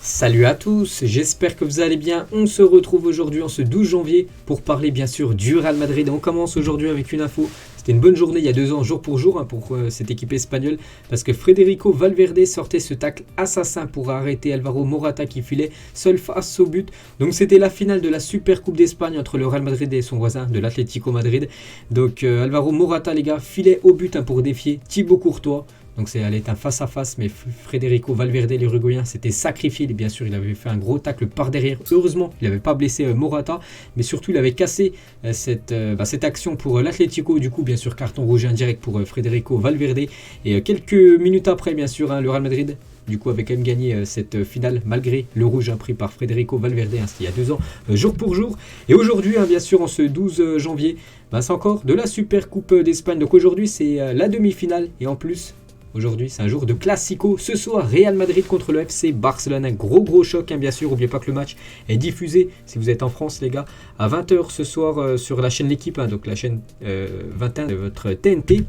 Salut à tous, j'espère que vous allez bien. On se retrouve aujourd'hui en ce 12 janvier pour parler bien sûr du Real Madrid. Et on commence aujourd'hui avec une info. C'était une bonne journée il y a 2 ans, jour pour jour, pour cette équipe espagnole. Parce que Federico Valverde sortait ce tacle assassin pour arrêter Alvaro Morata qui filait seul face au but. Donc c'était la finale de la Super Coupe d'Espagne entre le Real Madrid et son voisin de l'Atlético Madrid. Donc Alvaro Morata les gars filait au but pour défier Thibaut Courtois. Donc elle est un face-à-face, mais Federico Valverde, l'Uruguayen, s'était sacrifié. Et bien sûr, il avait fait un gros tacle par derrière. Heureusement, il n'avait pas blessé Morata, mais surtout, il avait cassé cette action pour l'Atlético. Du coup, bien sûr, carton rouge indirect pour Federico Valverde. Et quelques minutes après, bien sûr, le Real Madrid, du coup, avait quand même gagné cette finale, malgré le rouge pris par Federico Valverde, c'était il y a 2 ans, jour pour jour. Et aujourd'hui, bien sûr, en ce 12 janvier, c'est encore de la Super Coupe d'Espagne. Donc aujourd'hui, c'est la demi-finale. Et en plus, aujourd'hui, c'est un jour de Classico. Ce soir, Real Madrid contre le FC Barcelone. Un gros choc, bien sûr. N'oubliez pas que le match est diffusé, si vous êtes en France, les gars, à 20h ce soir sur la chaîne L'équipe, donc la chaîne 21 de votre TNT.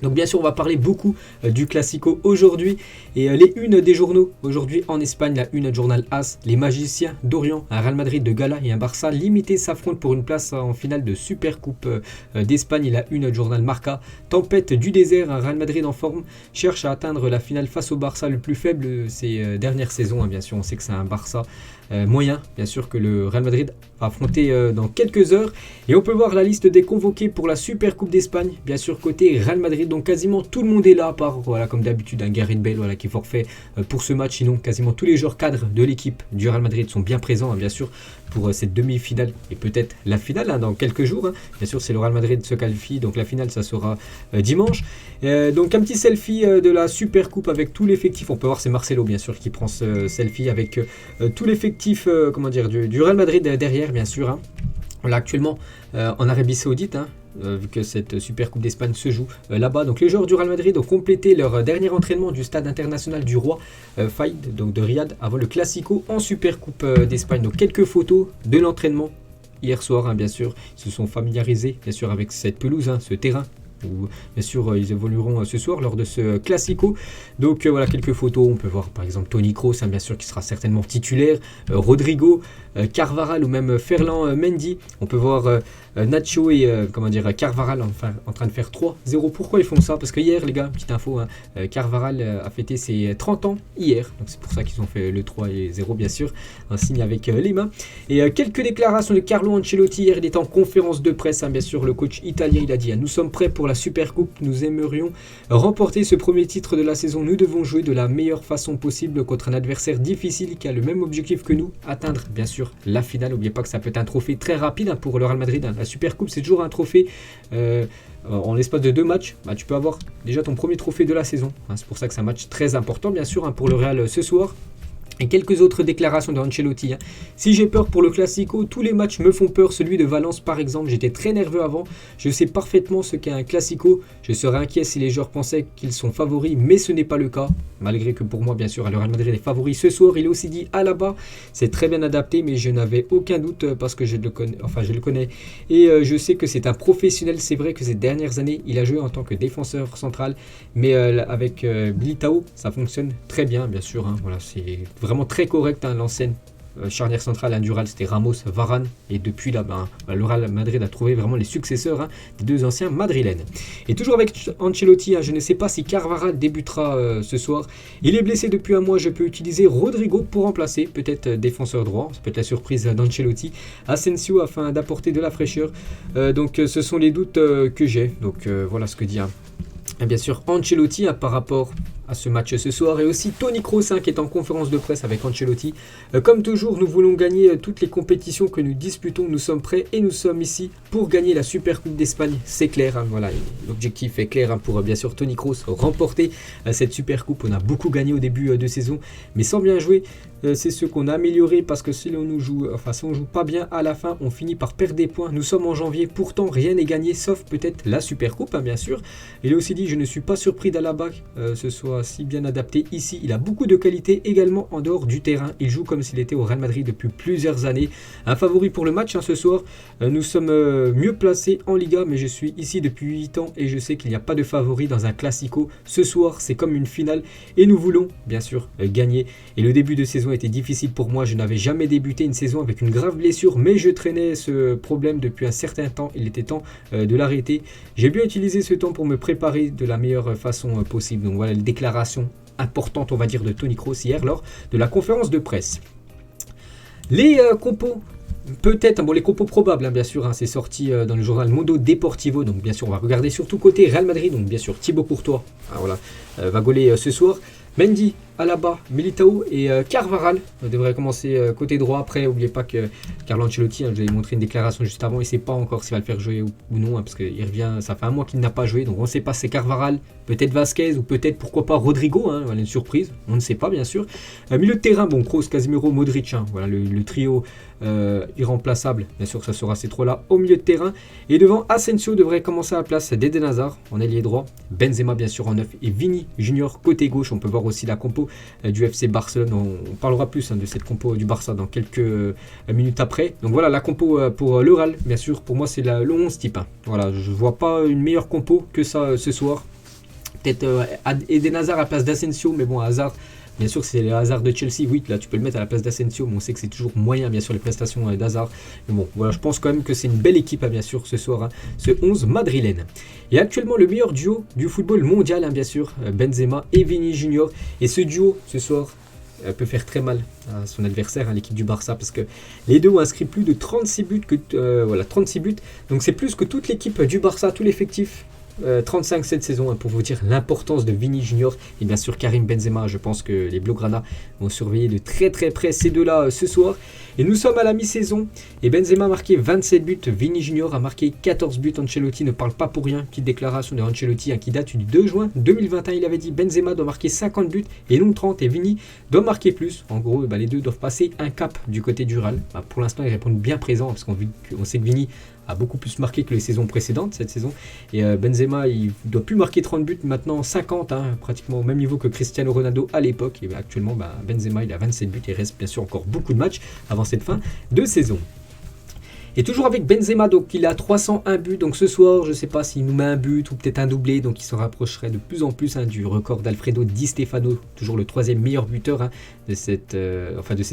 Donc bien sûr on va parler beaucoup du Classico aujourd'hui et les unes des journaux aujourd'hui en Espagne, la une du journal AS, les magiciens d'Orient, un Real Madrid de gala et un Barça limité s'affrontent pour une place en finale de Super Coupe d'Espagne. Et la une du journal Marca, tempête du désert, un Real Madrid en forme cherche à atteindre la finale face au Barça le plus faible ces dernières saisons, bien sûr on sait que c'est un Barça moyen, bien sûr que le Real Madrid va affronter dans quelques heures. Et on peut voir la liste des convoqués pour la Super Coupe d'Espagne, bien sûr côté Real Madrid. Donc quasiment tout le monde est là, à part comme d'habitude un Gareth Bale qui est forfait pour ce match. Sinon quasiment tous les joueurs cadres de l'équipe du Real Madrid sont bien présents, bien sûr, pour cette demi-finale et peut-être la finale dans quelques jours. Bien sûr, c'est le Real Madrid se qualifie, donc la finale ça sera dimanche. Donc un petit selfie de la Super Coupe avec tout l'effectif. On peut voir c'est Marcelo bien sûr qui prend ce selfie avec tout l'effectif du Real Madrid derrière, bien sûr. On l'a actuellement en Arabie Saoudite, vu que cette Super Coupe d'Espagne se joue là-bas. Donc les joueurs du Real Madrid ont complété leur dernier entraînement du stade international du Roi Fahd, donc de Riyad, avant le Classico en Super Coupe d'Espagne. Donc quelques photos de l'entraînement hier soir, bien sûr. Ils se sont familiarisés bien sûr avec cette pelouse, ce terrain, où bien sûr ils évolueront ce soir lors de ce Classico. Donc voilà quelques photos. On peut voir par exemple Toni Kroos, bien sûr, qui sera certainement titulaire, Rodrigo, Carvajal ou même Ferland Mendy. On peut voir Nacho et Carvajal en train de faire 3-0. Pourquoi ils font ça? Parce que hier, les gars, petite info, Carvajal a fêté ses 30 ans hier. Donc c'est pour ça qu'ils ont fait le 3-0, bien sûr, un signe avec les mains. Et quelques déclarations de Carlo Ancelotti hier. Il est en conférence de presse, bien sûr, le coach italien. Il a dit: nous sommes prêts pour la Super Coupe, nous aimerions remporter ce premier titre de la saison. Nous devons jouer de la meilleure façon possible contre un adversaire difficile qui a le même objectif que nous, atteindre bien sûr la finale. N'oubliez pas que ça peut être un trophée très rapide pour le Real Madrid. La Super Coupe, c'est toujours un trophée en l'espace de 2 matchs. Tu peux avoir déjà ton premier trophée de la saison. C'est pour ça que c'est un match très important, bien sûr, pour le Real ce soir. Et quelques autres déclarations d'Ancelotti. Si j'ai peur pour le Classico, tous les matchs me font peur. Celui de Valence par exemple, j'étais très nerveux avant. Je sais parfaitement ce qu'est un Classico. Je serais inquiet si les joueurs pensaient qu'ils sont favoris, mais ce n'est pas le cas. Malgré que pour moi, bien sûr, le Real Madrid est favori ce soir. Il a aussi dit Alaba, c'est très bien adapté, mais je n'avais aucun doute parce que je le connais. Et je sais que c'est un professionnel. C'est vrai que ces dernières années, il a joué en tant que défenseur central, mais avec Militao, ça fonctionne très bien, bien sûr. Voilà, c'est vraiment très correct, l'ancienne charnière centrale du Real, c'était Ramos, Varane, et depuis là, le Real Madrid a trouvé vraiment les successeurs des 2 anciens madrilènes. Et toujours avec Ancelotti, je ne sais pas si Carvajal débutera ce soir. Il est blessé depuis un mois, je peux utiliser Rodrigo pour remplacer, peut-être défenseur droit, ça peut être la surprise d'Ancelotti, Asensio afin d'apporter de la fraîcheur. Donc ce sont les doutes que j'ai, donc voilà ce que dit bien sûr Ancelotti par rapport à ce match ce soir. Et aussi Toni Kroos qui est en conférence de presse avec Ancelotti. Comme toujours, nous voulons gagner toutes les compétitions que nous disputons. Nous sommes prêts et nous sommes ici pour gagner la Super Coupe d'Espagne. C'est clair, voilà, l'objectif est clair pour bien sûr Toni Kroos remporter cette Super Coupe. On a beaucoup gagné au début de saison, mais sans bien jouer, c'est ce qu'on a amélioré, parce que si on joue pas bien à la fin, on finit par perdre des points. Nous sommes en janvier, pourtant rien n'est gagné sauf peut-être la Super Coupe, bien sûr. Il a aussi dit: je ne suis pas surpris d'Alaba ce soit si bien adapté ici. Il a beaucoup de qualité également en dehors du terrain. Il joue comme s'il était au Real Madrid depuis plusieurs années. Un favori pour le match ce soir. Nous sommes mieux placés en Liga, mais je suis ici depuis 8 ans et je sais qu'il n'y a pas de favori dans un Classico. Ce soir, c'est comme une finale et nous voulons bien sûr gagner. Et le début de saison saison était difficile pour moi. Je n'avais jamais débuté une saison avec une grave blessure, mais je traînais ce problème depuis un certain temps. Il était temps de l'arrêter. J'ai bien utilisé ce temps pour me préparer de la meilleure façon possible. Donc voilà les déclarations importantes, on va dire, de Toni Kroos hier lors de la conférence de presse. Les compos. Peut-être, bon, les compos probables, bien sûr, c'est sorti dans le journal Mundo Deportivo, donc bien sûr on va regarder surtout côté Real Madrid, donc bien sûr Thibaut Courtois, voilà, va gauler ce soir, Mendy, Alaba, Militao et Carvajal devrait commencer côté droit. Après, n'oubliez pas que Carlo Ancelotti, je vous ai montré une déclaration juste avant, il ne sait pas encore s'il va le faire jouer ou non, parce qu'il revient, ça fait un mois qu'il n'a pas joué, donc on ne sait pas si c'est Carvajal, peut-être Vasquez ou peut-être pourquoi pas Rodrigo, voilà une surprise, on ne sait pas bien sûr. Milieu de terrain, bon, Kroos, Casemiro, Modric, voilà le trio irremplaçable, bien sûr que ça sera ces trois-là au milieu de terrain. Et devant, Asensio devrait commencer à la place d'Eden Hazard en ailier droit, Benzema bien sûr en neuf et Vini Junior côté gauche. On peut voir aussi la compo du FC Barcelone, on parlera plus de cette compo du Barça dans quelques minutes après. Donc voilà la compo pour le Real, bien sûr pour moi c'est le 11 type. Voilà, je vois pas une meilleure compo que ça ce soir. Peut-être Eden Hazard à la place d'Asensio, mais bon Hazard, bien sûr c'est le Hazard de Chelsea, oui là tu peux le mettre à la place d'Asensio, mais on sait que c'est toujours moyen bien sûr les prestations d'Hazard. Mais bon voilà, je pense quand même que c'est une belle équipe bien sûr ce soir, ce 11 madrilène. Et actuellement le meilleur duo du football mondial bien sûr, Benzema et Vini Junior. Et ce duo ce soir peut faire très mal à son adversaire, l'équipe du Barça, parce que les deux ont inscrit plus de 36 buts, 36 buts, donc c'est plus que toute l'équipe du Barça, tout l'effectif. 35 cette saison, pour vous dire l'importance de Vini Junior et bien sûr Karim Benzema. Je pense que les Blaugrana vont surveiller de très très près ces deux-là ce soir. Et nous sommes à la mi-saison et Benzema a marqué 27 buts, Vini Junior a marqué 14 buts. Ancelotti ne parle pas pour rien. Petite déclaration de Ancelotti qui date du 2 juin 2021. Il avait dit Benzema doit marquer 50 buts et non 30 et Vini doit marquer plus. En gros, les deux doivent passer un cap du côté du Real. Pour l'instant, ils répondent bien présent parce qu'on sait que Vini a beaucoup plus marqué que les saisons précédentes cette saison. Et Benzema, il ne doit plus marquer 30 buts, maintenant 50, pratiquement au même niveau que Cristiano Ronaldo à l'époque. Et actuellement, Benzema, il a 27 buts et il reste bien sûr encore beaucoup de matchs avant cette fin de saison. Et toujours avec Benzema, donc il a 301 buts. Donc ce soir, je ne sais pas s'il nous met un but ou peut-être un doublé. Donc il se rapprocherait de plus en plus du record d'Alfredo Di Stefano, toujours le troisième meilleur buteur de cette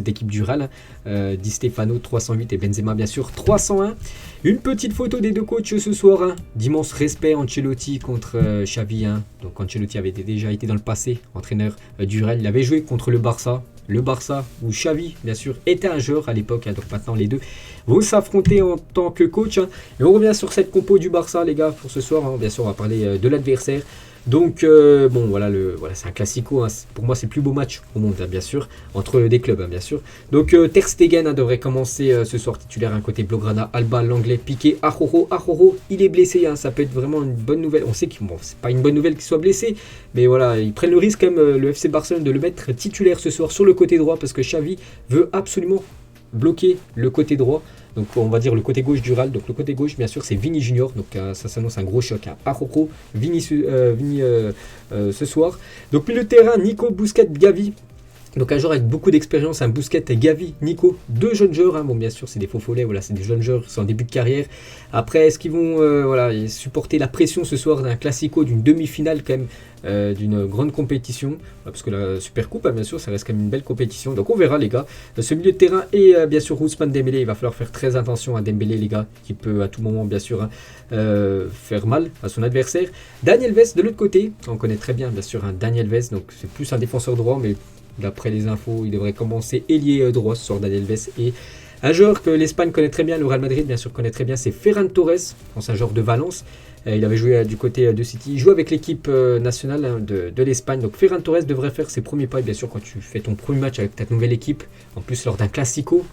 équipe du Real. Di Stefano 308 et Benzema bien sûr 301. Une petite photo des deux coachs ce soir. D'immense respect Ancelotti contre Xavi. Donc Ancelotti avait déjà été dans le passé entraîneur du Real. Il avait joué contre le Barça. Le Barça, où Xavi, bien sûr, était un joueur à l'époque. Donc maintenant, les deux vont s'affronter en tant que coach. Et on revient sur cette compo du Barça, les gars, pour ce soir. Bien sûr, on va parler de l'adversaire. Donc, voilà, c'est un classico. Pour moi, c'est le plus beau match au monde, bien sûr, entre des clubs, bien sûr. Donc, Ter Stegen devrait commencer ce soir titulaire. Côté Blaugrana, Alba, l'anglais, Piqué, Arrojo, il est blessé. Ça peut être vraiment une bonne nouvelle. On sait que c'est pas une bonne nouvelle qu'il soit blessé, mais voilà, ils prennent le risque, quand même, le FC Barcelone, de le mettre titulaire ce soir sur le côté droit parce que Xavi veut absolument bloquer le côté droit. Donc on va dire le côté gauche du Real. Donc le côté gauche bien sûr c'est Vini Junior. Donc ça s'annonce un gros choc. Arrojo, Vini ce soir. Donc milieu de terrain, Nico, Busquets, Gavi. Donc un joueur avec beaucoup d'expérience, un Busquets, Gavi, Nico, deux jeunes joueurs. Bon bien sûr c'est des faux follets, voilà, c'est des jeunes joueurs qui sont en début de carrière. Après est-ce qu'ils vont supporter la pression ce soir d'un classico, d'une demi-finale quand même, d'une grande compétition, parce que la Supercoupe bien sûr ça reste quand même une belle compétition. Donc on verra les gars. Ce milieu de terrain et bien sûr Ousmane Dembélé, il va falloir faire très attention à Dembélé les gars, qui peut à tout moment bien sûr faire mal à son adversaire. Dani Alves de l'autre côté, on connaît très bien sûr Dani Alves, donc c'est plus un défenseur droit, mais d'après les infos, il devrait commencer ailier droit sur Dani Alves. Et un joueur que l'Espagne connaît très bien, le Real Madrid bien sûr connaît très bien, c'est Ferran Torres, c'est un joueur de Valence. Il avait joué du côté de City, il joue avec l'équipe nationale de l'Espagne. Donc Ferran Torres devrait faire ses premiers pas, et bien sûr quand tu fais ton premier match avec ta nouvelle équipe, en plus lors d'un classico.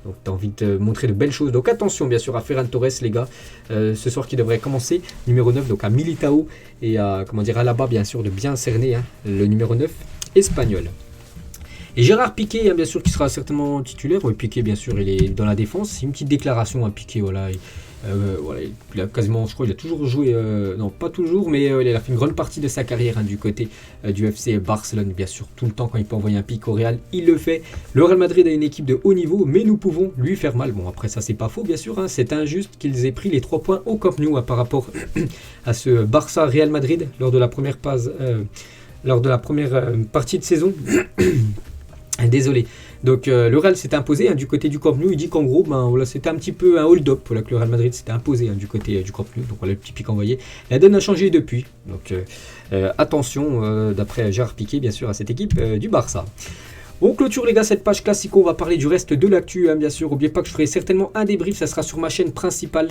Donc tu as envie de montrer de belles choses. Donc attention bien sûr à Ferran Torres les gars. Ce soir qui devrait commencer. Numéro 9, donc à Militao et à Alaba bien sûr de bien cerner le numéro 9 espagnol. Et Gérard Piqué, bien sûr, qui sera certainement titulaire. Oui, Piqué, bien sûr, il est dans la défense. C'est une petite déclaration à Piqué. Voilà, il a quasiment, je crois, il a toujours joué. Non, pas toujours, mais il a fait une grande partie de sa carrière du côté du FC Barcelone. Bien sûr, tout le temps, quand il peut envoyer un pic au Real, il le fait. Le Real Madrid a une équipe de haut niveau, mais nous pouvons lui faire mal. Bon, après, ça, c'est pas faux, bien sûr. C'est injuste qu'ils aient pris les 3 points au Camp Nou par rapport à ce Barça-Real Madrid lors de la première partie de saison. Désolé. Donc le Real s'est imposé du côté du Camp Nou. Il dit qu'en gros, voilà, c'était un petit peu un hold-up. Voilà, que le Real Madrid s'était imposé du côté du Camp Nou. Donc voilà le petit pic envoyé. La donne a changé depuis. Donc attention, d'après Gérard Piqué, bien sûr, à cette équipe du Barça. On clôture les gars cette page classico. On va parler du reste de l'actu, bien sûr. N'oubliez pas que je ferai certainement un débrief. Ça sera sur ma chaîne principale.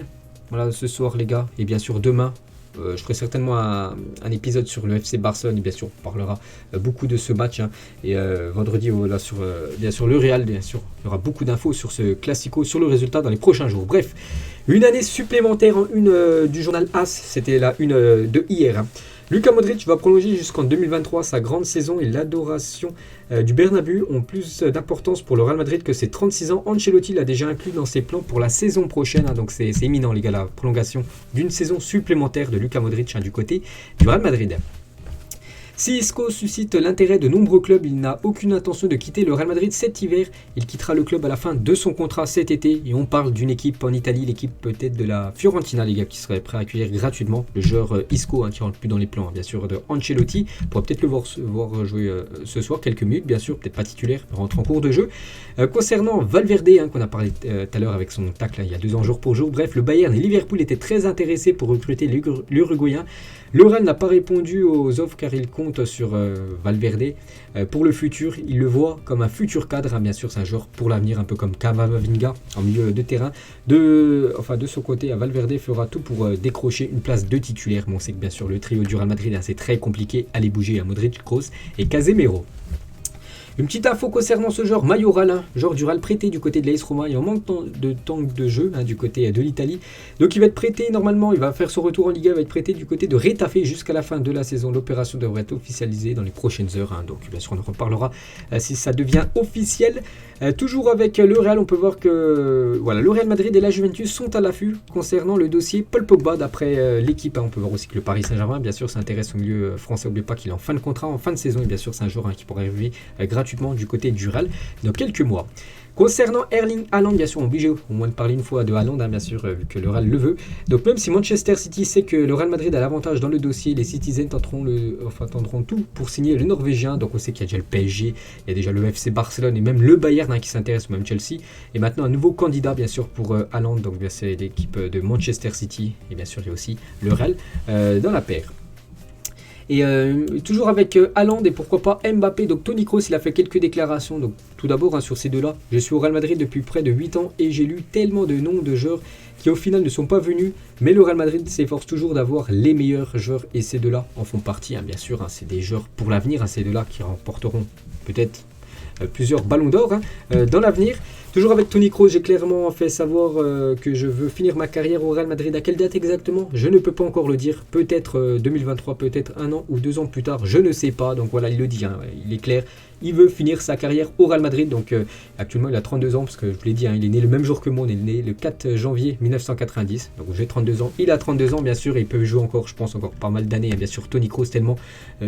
Voilà, ce soir les gars. Et bien sûr demain. Je ferai certainement un épisode sur le FC Barcelone et bien sûr on parlera beaucoup de ce match et vendredi voilà, sur bien sûr le Real, bien sûr il y aura beaucoup d'infos sur ce classico, sur le résultat dans les prochains jours. Bref, une année supplémentaire en une du journal AS, c'était la une de hier. Luka Modric va prolonger jusqu'en 2023 sa grande saison et l'adoration du Bernabéu ont plus d'importance pour le Real Madrid que ses 36 ans. Ancelotti l'a déjà inclus dans ses plans pour la saison prochaine, donc c'est imminent les gars, la prolongation d'une saison supplémentaire de Luka Modric du côté du Real Madrid. Si Isco suscite l'intérêt de nombreux clubs, il n'a aucune intention de quitter le Real Madrid cet hiver. Il quittera le club à la fin de son contrat cet été. Et on parle d'une équipe en Italie, l'équipe peut-être de la Fiorentina, les gars, qui serait prêt à accueillir gratuitement le joueur Isco, qui rentre plus dans les plans, bien sûr, de Ancelotti. On pourra peut-être le voir jouer ce soir, quelques minutes, bien sûr, peut-être pas titulaire, mais rentre en cours de jeu. Concernant Valverde, qu'on a parlé tout à l'heure avec son tacle il y a 2 ans jour pour jour. Bref, le Bayern et Liverpool étaient très intéressés pour recruter l'Uruguayen. Le Real n'a pas répondu aux offres car il compte sur Valverde. Pour le futur, il le voit comme un futur cadre, bien sûr c'est un joueur pour l'avenir, un peu comme Camavinga en milieu de terrain. De son côté, Valverde fera tout pour décrocher une place de titulaire. Mais on sait que bien sûr le trio du Real Madrid c'est très compliqué à les bouger à Modric, Kroos et Casemiro. Une petite info concernant ce joueur Majoral, joueur du Real prêté du côté de l'AS Roma. Il en manque de temps de jeu du côté de l'Italie. Donc il va être prêté normalement, il va faire son retour en Liga, il va être prêté du côté de Retafe jusqu'à la fin de la saison. L'opération devrait être officialisée dans les prochaines heures. Donc bien sûr on en reparlera si ça devient officiel. Toujours avec le Real, on peut voir que voilà, le Real Madrid et la Juventus sont à l'affût concernant le dossier Paul Pogba d'après l'équipe. On peut voir aussi que le Paris Saint-Germain bien sûr s'intéresse au milieu français. N'oubliez pas qu'il est en fin de contrat, en fin de saison. Et bien sûr c'est un joueur qui pourrait arriver gratuitement du côté du Real dans quelques mois. Concernant Erling Haaland, bien sûr, on est obligé au moins de parler une fois de Haaland, bien sûr, vu que le Real le veut. Donc même si Manchester City sait que le Real Madrid a l'avantage dans le dossier, les Citizens tenteront tout pour signer le Norvégien. Donc on sait qu'il y a déjà le PSG, il y a déjà le FC Barcelone et même le Bayern qui s'intéresse, ou même Chelsea. Et maintenant un nouveau candidat, bien sûr, pour Haaland. Donc c'est l'équipe de Manchester City. Et bien sûr, il y a aussi le Real dans la paire. Et toujours avec Haaland et pourquoi pas Mbappé. Donc Toni Kroos, il a fait quelques déclarations. Donc tout d'abord sur ces deux-là, je suis au Real Madrid depuis près de 8 ans et j'ai lu tellement de noms de joueurs qui au final ne sont pas venus. Mais le Real Madrid s'efforce toujours d'avoir les meilleurs joueurs et ces deux-là en font partie. Bien sûr, c'est des joueurs pour l'avenir, ces deux-là qui remporteront peut-être plusieurs ballons d'or dans l'avenir. Toujours avec Toni Kroos, j'ai clairement fait savoir que je veux finir ma carrière au Real Madrid. À quelle date exactement? Je ne peux pas encore le dire. Peut-être 2023, peut-être 1 an ou 2 ans plus tard, je ne sais pas. Donc voilà, il le dit, il est clair. Il veut finir sa carrière au Real Madrid. Donc actuellement, il a 32 ans, parce que je vous l'ai dit, il est né le même jour que moi. On est né le 4 janvier 1990. Donc j'ai 32 ans. Il a 32 ans, bien sûr. Et il peut jouer encore, je pense, encore pas mal d'années. Bien sûr, Toni Kroos, tellement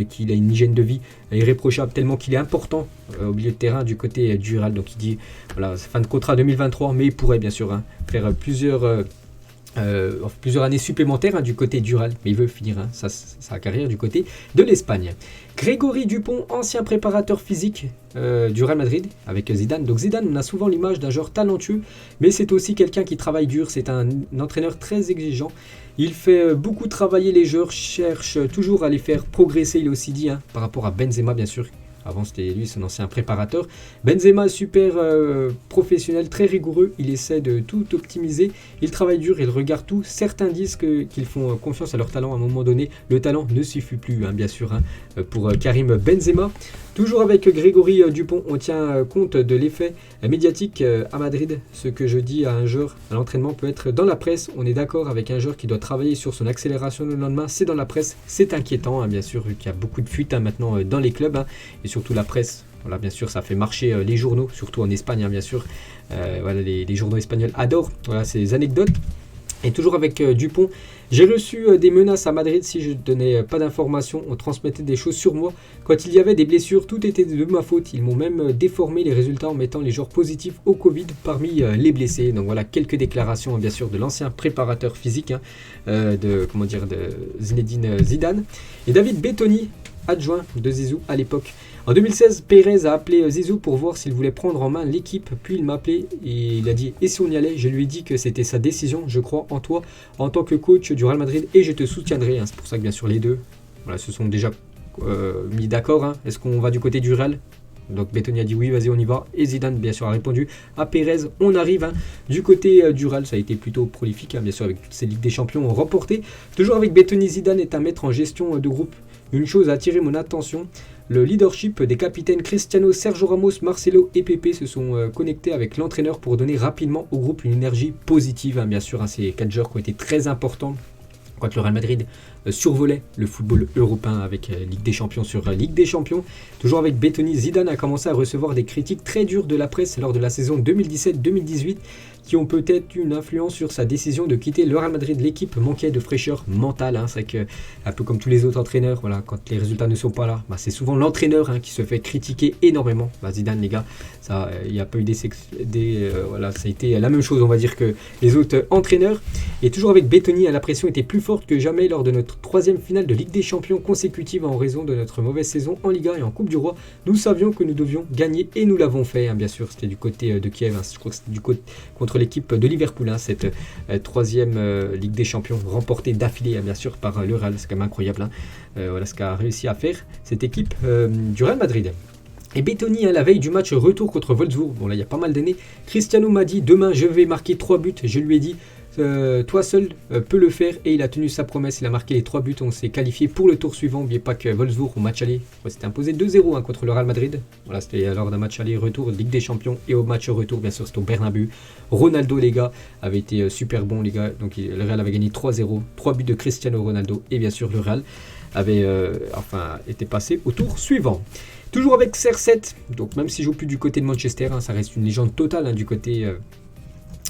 qu'il a une hygiène de vie irréprochable, tellement qu'il est important au milieu de terrain du côté du Real. Donc il dit, voilà, fin de contrat 2023, mais il pourrait bien sûr faire plusieurs années supplémentaires du côté du Real, mais il veut finir sa carrière du côté de l'Espagne. Grégory Dupont, ancien préparateur physique du Real Madrid avec Zidane. Donc Zidane, on a souvent l'image d'un joueur talentueux, mais c'est aussi quelqu'un qui travaille dur. C'est un entraîneur très exigeant. Il fait beaucoup travailler les joueurs, cherche toujours à les faire progresser. Il est aussi dit par rapport à Benzema, bien sûr. Avant, c'était lui, son ancien préparateur. Benzema, super professionnel, très rigoureux. Il essaie de tout optimiser. Il travaille dur, il regarde tout. Certains disent qu'ils font confiance à leur talent à un moment donné. Le talent ne suffit plus, bien sûr, pour Karim Benzema. Toujours avec Grégory Dupont, on tient compte de l'effet médiatique à Madrid. Ce que je dis à un joueur à l'entraînement peut être dans la presse. On est d'accord avec un joueur qui doit travailler sur son accélération le lendemain. C'est dans la presse. C'est inquiétant, bien sûr, vu qu'il y a beaucoup de fuites maintenant dans les clubs. Et surtout la presse. Voilà, bien sûr, ça fait marcher les journaux, surtout en Espagne, bien sûr. Voilà, les journaux espagnols adorent ces anecdotes. Et toujours avec Dupont, j'ai reçu des menaces à Madrid si je ne donnais pas d'informations, on transmettait des choses sur moi. Quand il y avait des blessures, tout était de ma faute. Ils m'ont même déformé les résultats en mettant les joueurs positifs au Covid parmi les blessés. Donc voilà, quelques déclarations bien sûr de l'ancien préparateur physique de Zinedine Zidane. Et David Bettoni, adjoint de Zizou à l'époque, En 2016, Pérez a appelé Zizou pour voir s'il voulait prendre en main l'équipe, puis il m'a appelé et il a dit « Et si on y allait ?» Je lui ai dit que c'était sa décision, je crois en toi en tant que coach du Real Madrid et je te soutiendrai. C'est pour ça que bien sûr les deux se sont déjà mis d'accord. Est-ce qu'on va du côté du Real ? Donc Bettoni a dit oui, vas-y on y va. Et Zidane bien sûr a répondu à Pérez, on arrive. Du côté du Real, ça a été plutôt prolifique, bien sûr avec toutes ces Ligues des Champions remportées. Toujours avec Bettoni, Zidane est un maître en gestion de groupe. Une chose a attiré mon attention, le leadership des capitaines Cristiano, Sergio Ramos, Marcelo et Pepe se sont connectés avec l'entraîneur pour donner rapidement au groupe une énergie positive. Bien sûr, ces 4 joueurs qui ont été très importants quand le Real Madrid survolait le football européen avec Ligue des Champions sur Ligue des Champions. Toujours avec Bettoni, Zidane a commencé à recevoir des critiques très dures de la presse lors de la saison 2017-2018 qui ont peut-être une influence sur sa décision de quitter le Real Madrid. L'équipe manquait de fraîcheur mentale. C'est que, un peu comme tous les autres entraîneurs, quand les résultats ne sont pas là, c'est souvent l'entraîneur qui se fait critiquer énormément. Zidane, les gars, il n'y a pas eu ça a été la même chose, on va dire, que les autres entraîneurs. Et toujours avec Bettoni, la pression était plus forte que jamais lors de notre 3e finale de Ligue des Champions consécutive en raison de notre mauvaise saison en Liga et en Coupe du Roi. Nous savions que nous devions gagner et nous l'avons fait. Bien sûr, c'était du côté de Kiev. Je crois que c'était du côté contre l'équipe de Liverpool, cette 3e Ligue des Champions remportée d'affilée, bien sûr, par le Real. C'est quand même incroyable. Ce qu'a réussi à faire cette équipe du Real Madrid. Et Bettoni, la veille du match retour contre Wolfsburg, il y a pas mal d'années, Cristiano m'a dit demain je vais marquer 3 buts. Je lui ai dit toi seul peux le faire et il a tenu sa promesse, il a marqué les 3 buts, on s'est qualifié pour le tour suivant. N'oubliez pas que Wolfsburg au match aller s'était imposé 2-0 contre le Real Madrid. C'était lors d'un match aller retour Ligue des Champions et au match retour bien sûr c'était au Bernabéu. Ronaldo les gars avait été super bon les gars, donc le Real avait gagné 3-0, 3 buts de Cristiano Ronaldo et bien sûr le Real avait été passé au tour suivant. Toujours avec CR7, donc même s'il joue plus du côté de Manchester, ça reste une légende totale du côté...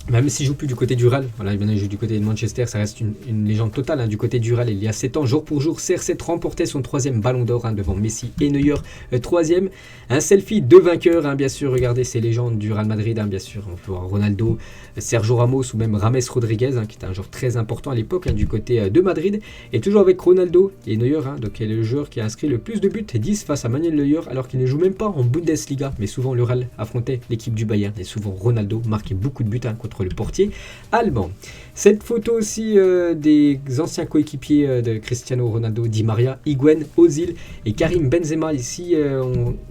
Même s'il joue plus du côté du Real, maintenant il joue du côté de Manchester, ça reste une légende totale du côté du Real. Il y a 7 ans, jour pour jour, CR7 remportait son 3e ballon d'or devant Messi et Neuer, 3e. Un selfie de vainqueur, bien sûr, regardez ces légendes du Real Madrid, bien sûr, on peut voir Ronaldo, Sergio Ramos ou même James Rodriguez, qui était un joueur très important à l'époque du côté de Madrid. Et toujours avec Ronaldo et Neuer, donc il est le joueur qui a inscrit le plus de buts, 10 face à Manuel Neuer, alors qu'il ne joue même pas en Bundesliga, mais souvent le Real affrontait l'équipe du Bayern, et souvent Ronaldo marquait beaucoup de buts contre le portier allemand. Cette photo aussi des anciens coéquipiers de Cristiano Ronaldo, Di Maria, Higuaín, Ozil et Karim Benzema. Ici,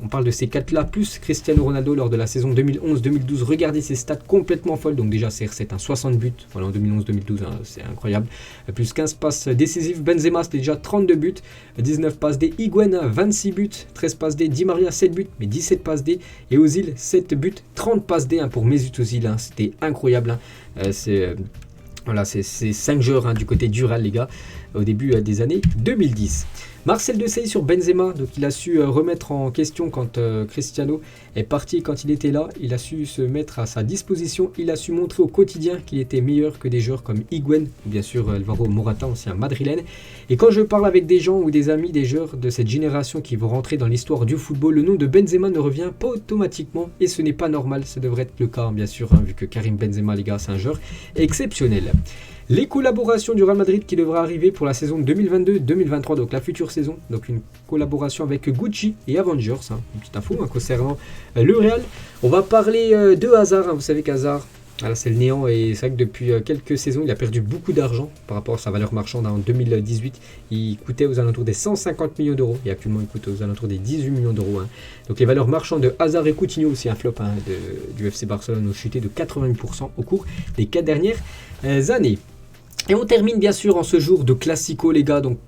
on parle de ces 4-là, plus Cristiano Ronaldo lors de la saison 2011-2012. Regardez ces stats complètement folles. Donc déjà, CR7, 60 buts en 2011-2012, c'est incroyable. Plus 15 passes décisives. Benzema, c'était déjà 32 buts, 19 passes D. Higuaín, 26 buts, 13 passes D. Di Maria, 7 buts, mais 17 passes D. Et Ozil, 7 buts, 30 passes D pour Mesut Ozil. C'était incroyable. C'est 5 joueurs du côté du Real les gars au début des années 2010. Marcel Desailly sur Benzema, donc il a su remettre en question quand Cristiano est parti, quand il était là, il a su se mettre à sa disposition, il a su montrer au quotidien qu'il était meilleur que des joueurs comme Higuaín, ou bien sûr Alvaro Morata, ancien madrilène. Et quand je parle avec des gens ou des amis, des joueurs de cette génération qui vont rentrer dans l'histoire du football, le nom de Benzema ne revient pas automatiquement et ce n'est pas normal, ça devrait être le cas bien sûr, vu que Karim Benzema les gars c'est un joueur exceptionnel. Les collaborations du Real Madrid qui devra arriver pour la saison 2022-2023, donc la future saison. Donc une collaboration avec Gucci et Avengers, une petite info concernant le Real. On va parler de Hazard, vous savez qu'Hazard, c'est le néant et c'est vrai que depuis quelques saisons il a perdu beaucoup d'argent par rapport à sa valeur marchande. En 2018 il coûtait aux alentours des 150 millions d'euros et actuellement il coûte aux alentours des 18 millions d'euros. Donc les valeurs marchandes de Hazard et Coutinho, aussi un flop du FC Barcelone, ont chuté de 80% au cours des 4 dernières années. Et on termine bien sûr en ce jour de Classico les gars, donc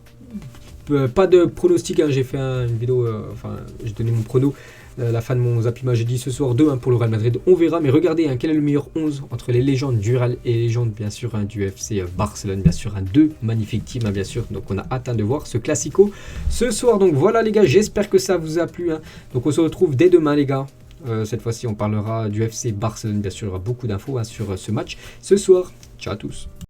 pas de pronostic, j'ai fait une vidéo, j'ai donné mon prono, la fin de mon Zapima, j'ai dit ce soir 2 pour le Real Madrid, on verra, mais regardez quel est le meilleur 11 entre les légendes du Real et les légendes bien sûr du FC Barcelone, bien sûr deux magnifiques teams bien sûr, donc on a hâte de voir ce Classico ce soir. Donc voilà les gars, j'espère que ça vous a plu, donc on se retrouve dès demain les gars. Cette fois-ci on parlera du FC Barcelone, bien sûr il y aura beaucoup d'infos sur ce match ce soir. Ciao à tous.